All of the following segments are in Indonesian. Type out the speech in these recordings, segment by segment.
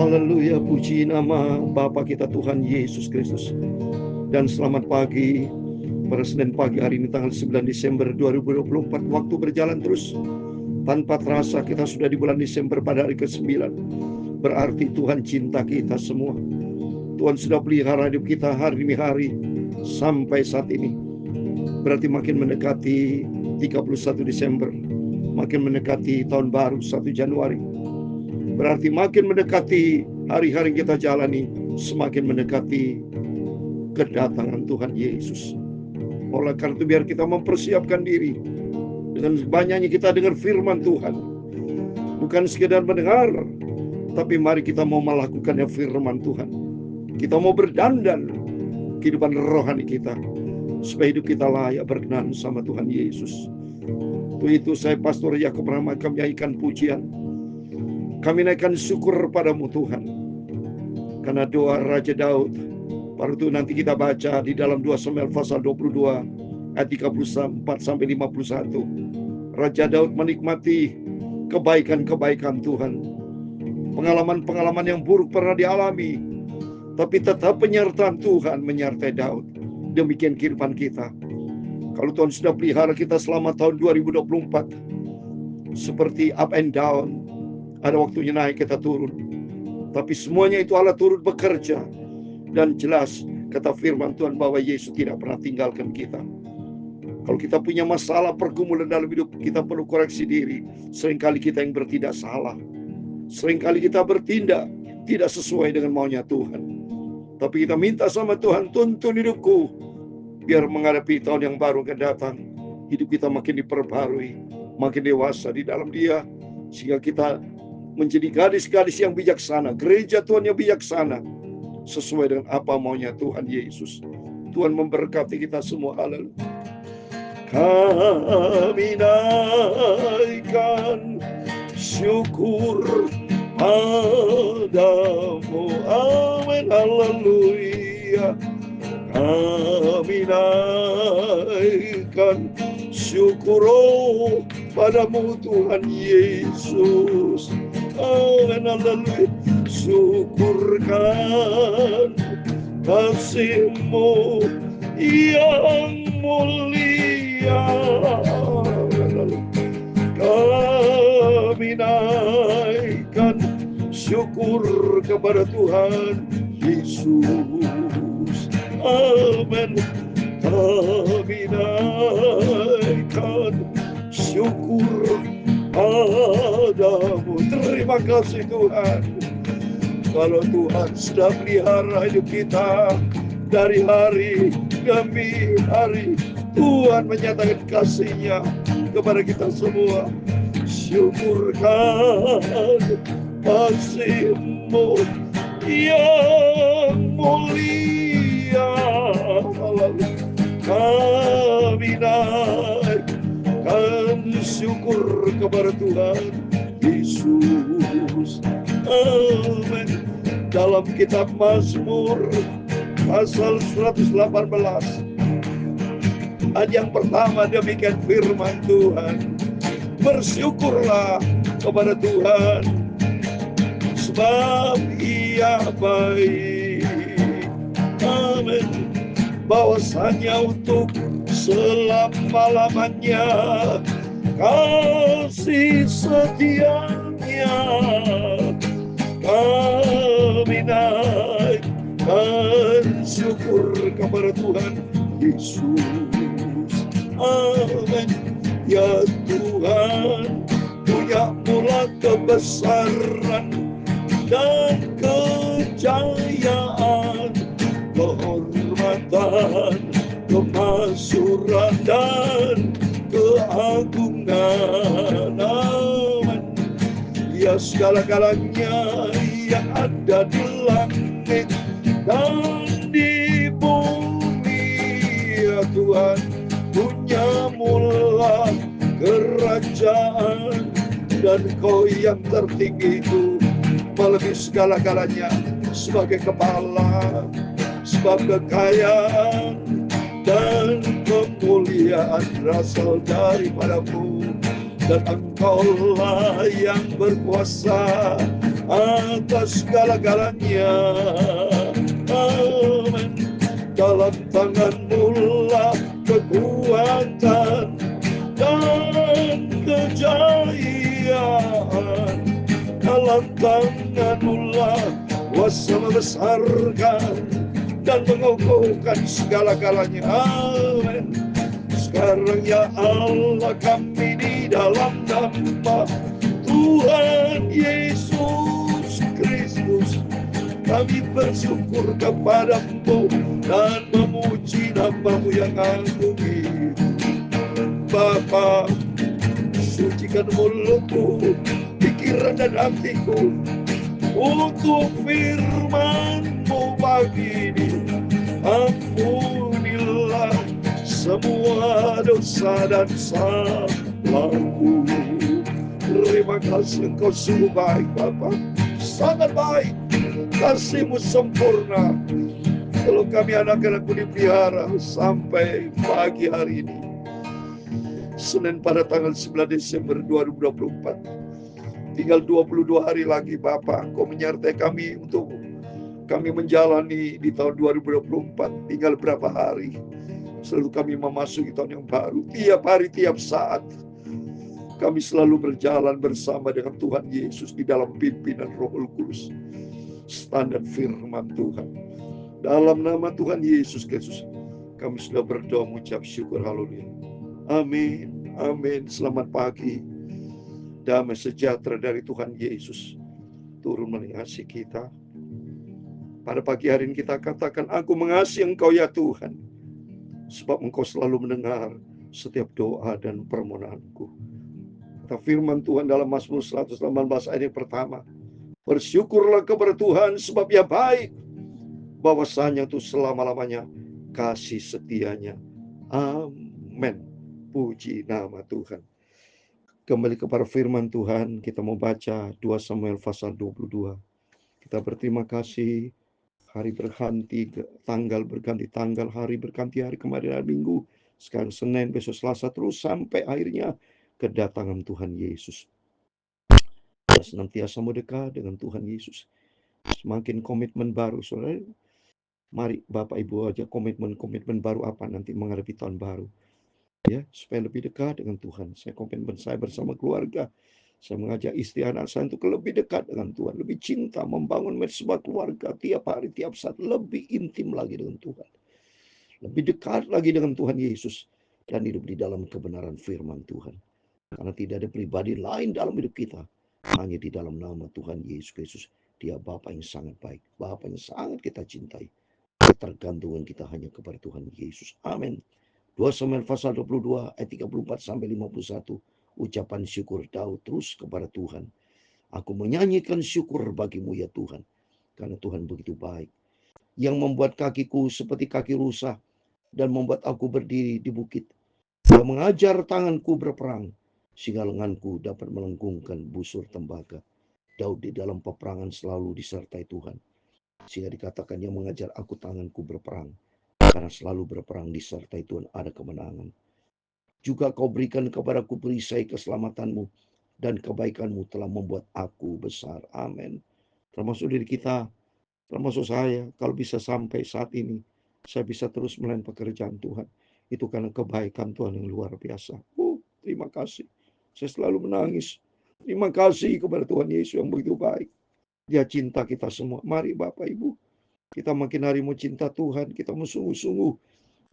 Haleluya, puji nama Bapa kita Tuhan Yesus Kristus. Dan selamat pagi pada Senin pagi hari ini tanggal 9 Desember 2024. Waktu berjalan terus tanpa terasa kita sudah di bulan Desember pada hari ke-9. Berarti Tuhan cinta kita semua. Tuhan sudah pelihara hidup kita hari demi hari sampai saat ini. Berarti makin mendekati 31 Desember, makin mendekati tahun baru 1 Januari. Berarti makin mendekati hari-hari yang kita jalani, semakin mendekati kedatangan Tuhan Yesus. Oleh karena itu biar kita mempersiapkan diri dengan banyaknya kita dengar firman Tuhan. Bukan sekedar mendengar, tapi mari kita mau melakukannya firman Tuhan. Kita mau berdandan kehidupan rohani kita, supaya hidup kita layak berkenan sama Tuhan Yesus. Untuk itu saya Pastor Yakob Rahmat kami nyanyikan pujian. Kami naikkan syukur padamu Tuhan, karena doa Raja Daud. Baru itu nanti kita baca di dalam 2 Samuel pasal 22 ayat 34 sampai 51. Raja Daud menikmati kebaikan-kebaikan Tuhan, pengalaman-pengalaman yang buruk pernah dialami, tapi tetap penyertaan Tuhan menyertai Daud. Demikian kehidupan kita. Kalau Tuhan sudah pelihara kita selama tahun 2024, seperti up and down, ada waktunya naik kita turun, tapi semuanya itu Allah turut bekerja. Dan jelas kata firman Tuhan bahwa Yesus tidak pernah tinggalkan kita. Kalau kita punya masalah pergumulan dalam hidup, kita perlu koreksi diri. Seringkali kita yang bertindak salah, seringkali kita bertindak tidak sesuai dengan maunya Tuhan. Tapi kita minta sama Tuhan, tuntun hidupku, biar menghadapi tahun yang baru akan datang, hidup kita makin diperbarui, makin dewasa di dalam Dia, sehingga kita menjadi gadis-gadis yang bijaksana, gereja Tuhan yang bijaksana, sesuai dengan apa maunya Tuhan Yesus. Tuhan memberkati kita semua. Haleluya. Kami naikkan syukur padamu. Amin. Haleluya. Kami naikkan syukur padamu Tuhan Yesus. Amin. Haleluya. Syukurkan kasih-Mu yang mulia. Kami naikkan syukur kepada Tuhan Yesus. Amin. Kami naikkan syukur padamu. Terima kasih Tuhan. Kalau Tuhan sudah pelihara hidup kita dari hari demi hari, Tuhan menyatakan kasih-Nya kepada kita semua. Syukurkan kasih-Mu yang mulia. Kami naikkan syukur kepada Tuhan Yesus. Amin. Dalam kitab Mazmur pasal 118 ayat yang pertama demikian firman Tuhan. Bersyukurlah kepada Tuhan, sebab Ia baik. Amin. Bahwasanya untuk selama-lamanya kasih setia-Nya. Kami naikkan syukur kepada Tuhan Yesus. Amin. Ya Tuhan, punya mula kebesaran dan kejayaan, kehormatan, kemasyuran dan keagungan. Amin. Ya segala-galanya yang ada di langit dan di bumi, ya Tuhan, punya mula kerajaan, dan Kau yang tertinggi itu melebihi segala-galanya. Sebagai kepala, sebab kekayaan dan kemuliaan berasal daripada-Mu, dan Engkau-Lah yang berkuasa atas segala-galanya. Amin. Dalam tangan-Mu lah kekuatan dan kejayaan. Dalam tangan-Mu lah kuasa membesarkan dan mengokohkan segala-galanya. Amin. Sekarang ya Allah, kami di dalam nama Tuhan Yesus Kristus, kami bersyukur kepada-Mu dan memuji nama-Mu yang agung itu. Bapa, sucikan mulutku, pikiran dan hatiku untuk firman-Mu pagi ini. Ampunilah semua dosa dan salahku. Terima kasih, Engkau sungguh baik Bapa, sangat baik. Kasih-Mu sempurna. Kalau kami anak-anak-Mu dipelihara sampai pagi hari ini, Senin pada tanggal 9 Desember 2024. Tinggal 22 hari lagi Bapa, Engkau menyertai kami untuk kami menjalani di tahun 2024. Tinggal berapa hari, selalu kami memasuki tahun yang baru. Tiap hari, tiap saat, kami selalu berjalan bersama dengan Tuhan Yesus di dalam pimpinan Roh Kudus. Standar firman Tuhan. Dalam nama Tuhan Yesus Kristus, kami sudah berdoa mengucap syukur. Haleluya. Amin. Amin. Selamat pagi. Damai sejahtera dari Tuhan Yesus turun mengasihi kita. Pada pagi hari ini kita katakan, aku mengasihi Engkau ya Tuhan, sebab Engkau selalu mendengar setiap doa dan permohonanku. Kata firman Tuhan dalam Mazmur 118 ayat yang pertama, bersyukurlah kepada Tuhan sebab Ia baik, bahwasanya itu selama-lamanya kasih setianya. Amin. Puji nama Tuhan. Kembali kepada firman Tuhan, kita mau baca 2 Samuel pasal 22. Kita berterima kasih, hari berganti, tanggal berganti tanggal, hari berganti hari, kemarin hari Minggu, sekarang Senin, besok Selasa, terus sampai akhirnya kedatangan Tuhan Yesus. Kita senantiasa mau dekat dengan Tuhan Yesus. Semakin komitmen baru, saudara. Mari Bapak Ibu aja komitmen baru apa nanti menghadapi tahun baru. Ya, supaya lebih dekat dengan Tuhan. Saya komitmen saya bersama keluarga. Saya mengajak istri anak saya untuk lebih dekat dengan Tuhan. Lebih cinta, membangun sebuah keluarga. Tiap hari, tiap saat lebih intim lagi dengan Tuhan. Lebih dekat lagi dengan Tuhan Yesus. Dan hidup di dalam kebenaran firman Tuhan. Karena tidak ada pribadi lain dalam hidup kita. Hanya di dalam nama Tuhan Yesus Kristus. Dia Bapa yang sangat baik. Bapa yang sangat kita cintai. Ketergantungan kita hanya kepada Tuhan Yesus. Amin. 2 Samuel pasal 22 ayat 34 sampai 51. Ucapan syukur Daud terus kepada Tuhan. Aku menyanyikan syukur bagimu ya Tuhan, karena Tuhan begitu baik, yang membuat kakiku seperti kaki rusa dan membuat aku berdiri di bukit. Dia mengajar tanganku berperang, sehingga lenganku dapat melengkungkan busur tembaga. Daud di dalam peperangan selalu disertai Tuhan, sehingga dikatakan yang mengajar aku tanganku berperang. Karena selalu berperang disertai Tuhan ada kemenangan. Juga kau berikan kepadaku perisai keselamatanmu, dan kebaikanmu telah membuat aku besar. Amin. Termasuk diri kita, termasuk saya, kalau bisa sampai saat ini, saya bisa terus melayan pekerjaan Tuhan. Itu karena kebaikan Tuhan yang luar biasa. Terima kasih. Saya selalu menangis. Terima kasih kepada Tuhan Yesus yang begitu baik. Dia cinta kita semua. Mari Bapak Ibu, kita makin hari mau cinta Tuhan, kita mau sungguh-sungguh.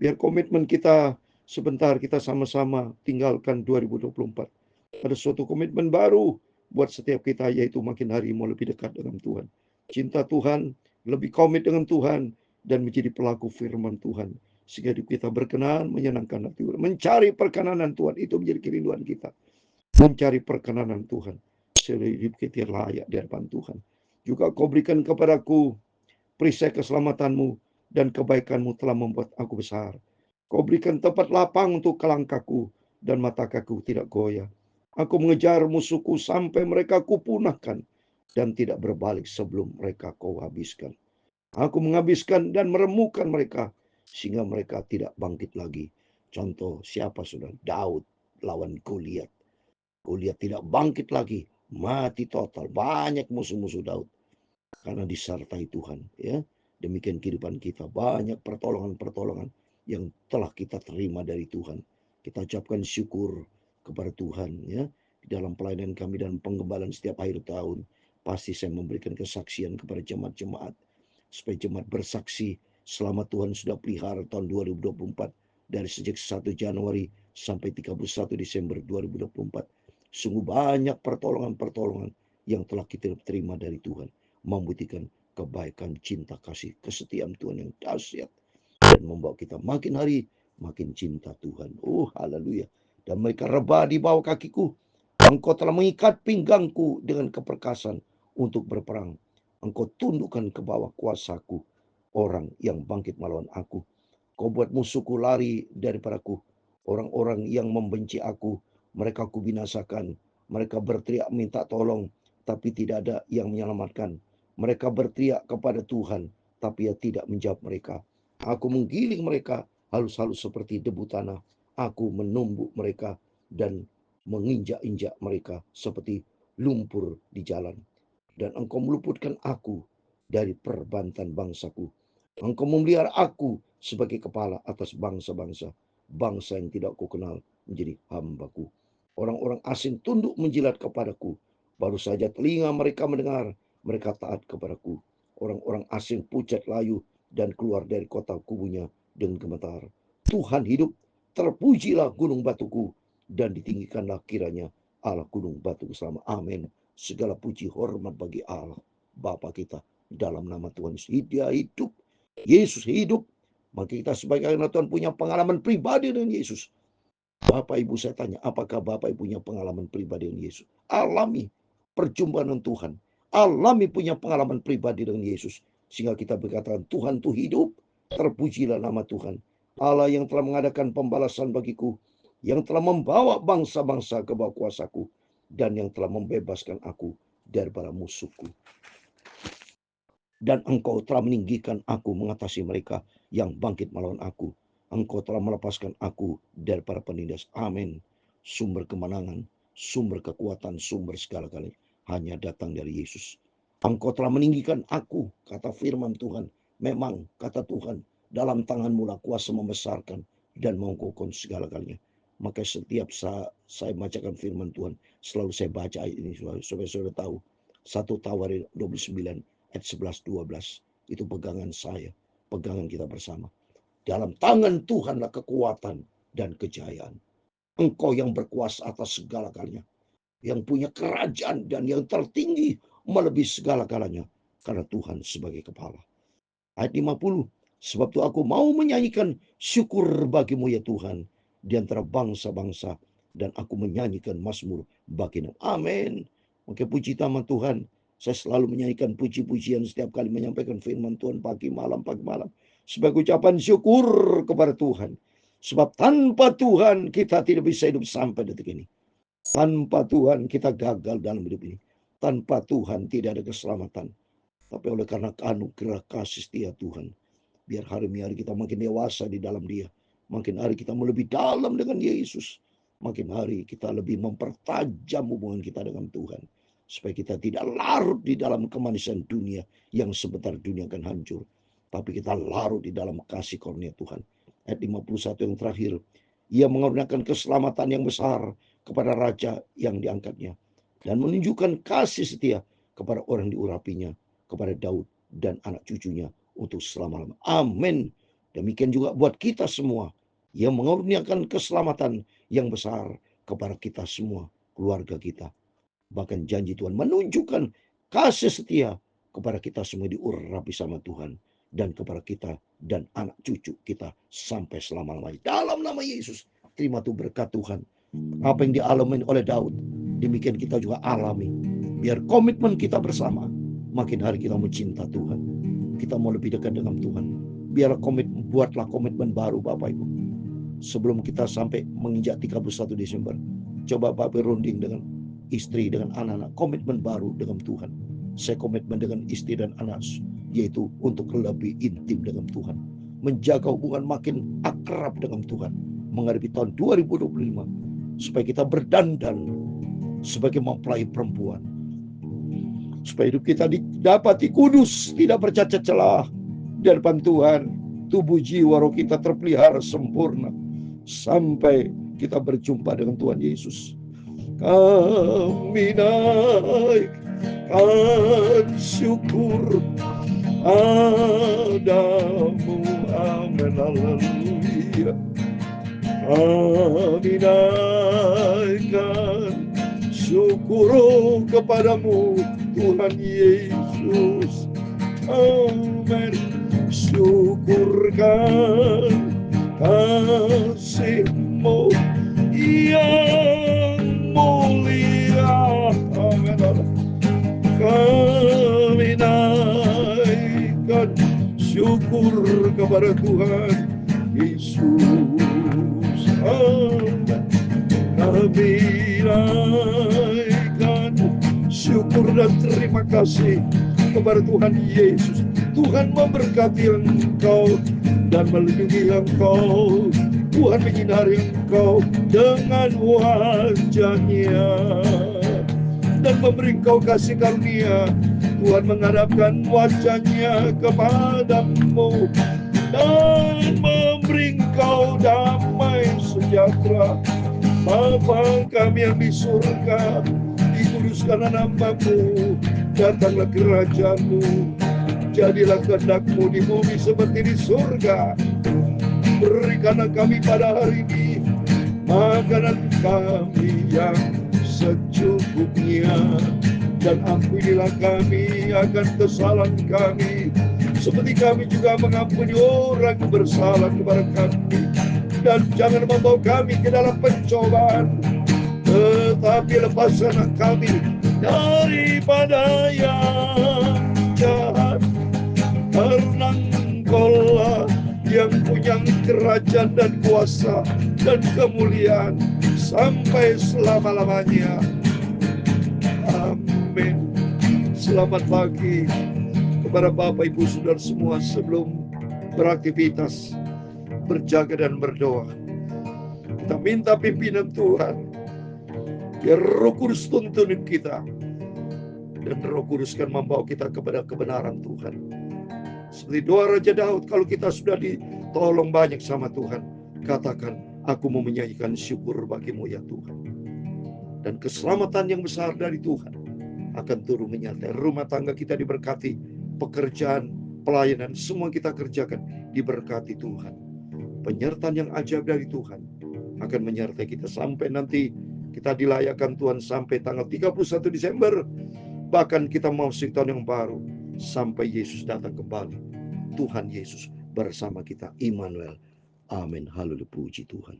Biar komitmen kita sebentar, kita sama-sama tinggalkan 2024. Ada suatu komitmen baru buat setiap kita, yaitu makin hari mau lebih dekat dengan Tuhan. Cinta Tuhan, lebih komit dengan Tuhan, dan menjadi pelaku firman Tuhan. Sehingga hidup kita berkenan, menyenangkan hati Tuhan. Mencari perkenanan Tuhan, itu menjadi kerinduan kita. Mencari perkenanan Tuhan. Sehingga hidup kita layak di hadapan Tuhan. Juga kau berikan kepadaku perisai keselamatanmu, dan kebaikanmu telah membuat aku besar. Kau berikan tempat lapang untuk kelangkaku, dan mata kakiku tidak goyah. Aku mengejar musuhku sampai mereka kupunahkan, dan tidak berbalik sebelum mereka kau habiskan. Aku menghabiskan dan meremukkan mereka, sehingga mereka tidak bangkit lagi. Contoh siapa saudara? Daud lawan Goliat. Goliat tidak bangkit lagi. mati total. Banyak musuh-musuh Daud karena disertai Tuhan, ya. Demikian kehidupan kita, banyak pertolongan-pertolongan yang telah kita terima dari Tuhan. Kita ucapkan syukur kepada Tuhan, ya. Di dalam pelayanan kami dan penggembalaan setiap akhir tahun, pasti saya memberikan kesaksian kepada jemaat-jemaat supaya jemaat bersaksi selama Tuhan sudah pelihara tahun 2024 dari sejak 1 Januari sampai 31 Desember 2024. Sungguh banyak pertolongan-pertolongan yang telah kita terima dari Tuhan, membuktikan kebaikan, cinta, kasih, kesetiaan Tuhan yang dahsyat dan membawa kita makin hari makin cinta Tuhan. Oh, haleluya. Dan mereka rebah di bawah kakiku. Engkau telah mengikat pinggangku dengan keperkasan untuk berperang. Engkau tundukkan ke bawah kuasaku orang yang bangkit melawan aku. Kau buat musuhku lari daripadaku. Orang-orang yang membenci aku, mereka kubinasakan. Mereka berteriak minta tolong, tapi tidak ada yang menyelamatkan. Mereka berteriak kepada Tuhan, tapi Ia tidak menjawab mereka. Aku menggiling mereka halus-halus seperti debu tanah. Aku menumbuk mereka dan menginjak-injak mereka seperti lumpur di jalan. Dan Engkau meluputkan aku dari perbantan bangsaku. Engkau memelihara aku sebagai kepala atas bangsa-bangsa. Bangsa yang tidak Kau kenal menjadi hambaku. Orang-orang asing tunduk menjilat kepadaku. Baru saja telinga mereka mendengar, mereka taat kepadaku. Orang-orang asing pucat layu dan keluar dari kota kubunya dengan gemetar. Tuhan hidup, terpujilah gunung batuku, dan ditinggikanlah kiranya Allah gunung batu selama. Amin. Segala puji hormat bagi Allah Bapa kita dalam nama Tuhan Yesus. Dia hidup, Yesus hidup. Maka kita sebagai anak Tuhan punya pengalaman pribadi dengan Yesus. Bapak Ibu, saya tanya, apakah Bapak Ibu punya pengalaman pribadi dengan Yesus? Alami perjumpaan dengan Tuhan. Alami punya pengalaman pribadi dengan Yesus. Sehingga kita berkata, Tuhan itu hidup. Terpujilah nama Tuhan. Allah yang telah mengadakan pembalasan bagiku. Yang telah membawa bangsa-bangsa ke bawah kuasaku. Dan yang telah membebaskan aku daripada musuhku. Dan Engkau telah meninggikan aku mengatasi mereka yang bangkit melawan aku. Engkau telah melepaskan aku daripada penindas. Amin. Sumber kemenangan, sumber kekuatan, sumber segala-galanya hanya datang dari Yesus. Engkau telah meninggikan aku, kata firman Tuhan. Memang, kata Tuhan, dalam tanganmu lah kuasa membesarkan dan mengukuhkan segala-galanya. Maka setiap saya bacakan firman Tuhan, selalu saya baca ayat ini supaya saudara tahu. 1 Tawarir 29 ayat 11-12. Itu pegangan saya, pegangan kita bersama. Dalam tangan Tuhanlah kekuatan dan kejayaan. Engkau yang berkuasa atas segala-galanya, yang punya kerajaan dan yang tertinggi melebihi segala-galanya, karena Tuhan sebagai kepala. Ayat 50, sebab itu aku mau menyanyikan syukur bagimu ya Tuhan di antara bangsa-bangsa, dan aku menyanyikan mazmur bagimu. Amin. Oke, puji nama Tuhan. Saya selalu menyanyikan puji-pujian setiap kali menyampaikan firman Tuhan pagi malam. Sebagai ucapan syukur kepada Tuhan. Sebab tanpa Tuhan kita tidak bisa hidup sampai detik ini. Tanpa Tuhan kita gagal dalam hidup ini. Tanpa Tuhan tidak ada keselamatan. Tapi oleh karena anugerah kasih setia Tuhan, biar hari-hari kita makin dewasa di dalam Dia. Makin hari kita lebih dalam dengan Yesus. Makin hari kita lebih mempertajam hubungan kita dengan Tuhan. Supaya kita tidak larut di dalam kemanisan dunia yang sebentar dunia akan hancur. Tapi kita larut di dalam kasih karunia Tuhan. Ayat 51 yang terakhir. Ia mengaruniakan keselamatan yang besar kepada raja yang diangkatnya. Dan menunjukkan kasih setia kepada orang diurapinya, kepada Daud dan anak cucunya untuk selama-lamanya. Amin. Demikian juga buat kita semua yang mengaruniakan keselamatan yang besar kepada kita semua, keluarga kita. Bahkan janji Tuhan menunjukkan kasih setia kepada kita semua diurapi sama Tuhan, dan kepada kita dan anak cucu kita sampai selama-lamanya. Dalam nama Yesus, terima tuh berkat Tuhan. Apa yang dialami oleh Daud, demikian kita juga alami. Biar komitmen kita bersama, makin hari kita mencinta Tuhan. Kita mau lebih dekat dengan Tuhan. Biarlah buatlah komitmen baru Bapak Ibu. Sebelum kita sampai menginjak 31 Desember, coba Bapak berunding dengan istri, dengan anak-anak, komitmen baru dengan Tuhan. Saya komitmen dengan istri dan anak, yaitu untuk lebih intim dengan Tuhan. Menjaga hubungan makin akrab dengan Tuhan. Menghadapi tahun 2025. Supaya kita berdandan sebagai mempelai perempuan. Supaya hidup kita didapati kudus, tidak bercacat celah di hadapan Tuhan. Tubuh jiwa roh kita terpelihara sempurna sampai kita berjumpa dengan Tuhan Yesus. Kami naikkan syukur padamu, amin, haleluya. Kami naikkan syukur kepadamu, Tuhan Yesus, amin. Syukurkan kasih-Mu yang mulia, amin. Kami naikkan syukur kepada Tuhan Yesus, amin. Kami naikkan syukur dan terima kasih kepada Tuhan Yesus. Tuhan memberkati engkau dan melindungi engkau. Tuhan menyinari engkau dengan wajah-Nya dan memberi engkau kasih karunia. Tuhan menghadapkan wajah-Nya kepadamu dan memberi engkau damai sejahtera. Bapa kami yang di surga, dikuduskanlah nama-Mu, datanglah kerajaan-Mu, jadilah kehendak-Mu di bumi seperti di surga. Berikanlah kami pada hari ini makanan kami yang secukupnya, dan ampunilah kami akan kesalahan kami, seperti kami juga mengampuni orang yang bersalah kepada kami. Dan jangan membawa kami ke dalam pencobaan, tetapi lepaskanlah kami daripada yang jahat. Karena Engkau-lah yang punya kerajaan dan kuasa dan kemuliaan sampai selama-lamanya. Amin. Selamat pagi kepada Bapak Ibu Saudara semua. Sebelum beraktivitas, berjaga dan berdoa, kita minta pimpinan Tuhan, biar Roh Kudus tuntunin kita, dan Roh Kudus kan membawa kita kepada kebenaran Tuhan. Seperti doa Raja Daud, kalau kita sudah ditolong banyak sama Tuhan, katakan, aku mau menyanyikan syukur bagimu ya Tuhan. Dan keselamatan yang besar dari Tuhan akan turun menyertai. Rumah tangga kita diberkati, pekerjaan, pelayanan, semua kita kerjakan diberkati Tuhan. Penyertaan yang ajaib dari Tuhan akan menyertai kita sampai nanti kita dilayakkan Tuhan sampai tanggal 31 Desember. Bahkan kita masuk tahun yang baru sampai Yesus datang kembali. Tuhan Yesus bersama kita, Immanuel. Amin. Haleluya, puji Tuhan.